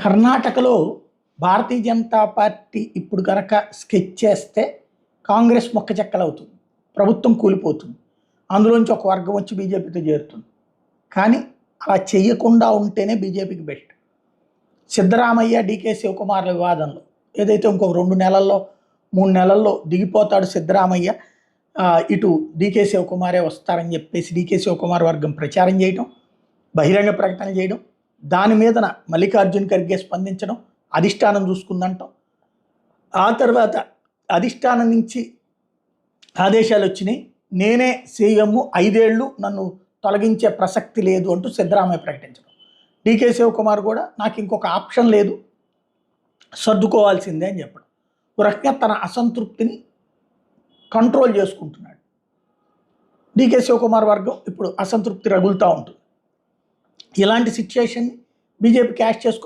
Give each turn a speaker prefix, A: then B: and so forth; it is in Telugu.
A: కర్ణాటకలో భారతీయ జనతా పార్టీ ఇప్పుడు కనుక స్కెచ్ చేస్తే కాంగ్రెస్ మొక్కచెక్కలవుతుంది. ప్రభుత్వం కూలిపోతుంది. అందులోంచి ఒక వర్గం వచ్చి బీజేపీతో చేరుతుంది. కానీ అలా చేయకుండా ఉంటేనే బీజేపీకి బెస్ట్. సిద్ధరామయ్య, డీకే శివకుమార్ల వివాదంలో ఏదైతే ఇంకో 2 నెలల్లో 3 నెలల్లో దిగిపోతాడు సిద్ధరామయ్య, ఇటు డీకే శివకుమారే వస్తారని చెప్పేసి డీకే శివకుమార్ వర్గం ప్రచారం చేయడం, బహిరంగ ప్రకటన చేయడం, దాని మీదన మల్లికార్జున్ ఖర్గే స్పందించడం, అధిష్టానం చూసుకుందంటాం. ఆ తర్వాత అధిష్టానం నుంచి ఆదేశాలు వచ్చినాయి, నేనే సీఎం 5 ఏళ్ళు నన్ను తొలగించే ప్రసక్తి లేదు అంటూ సిద్ధరామయ్య ప్రకటించడం. డీకే శివకుమార్ కూడా నాకు ఇంకొక ఆప్షన్ లేదు, సర్దుకోవాల్సిందే అని చెప్పడం. ఒక రకంగా తన అసంతృప్తిని కంట్రోల్ చేసుకుంటున్నాడు. డీకే శివకుమార్ వర్గం ఇప్పుడు అసంతృప్తి రగులుతూ ఉంటుంది. ఇలాంటి సిచ్యుయేషన్ని బీజేపీ క్యాష్ చేసుకో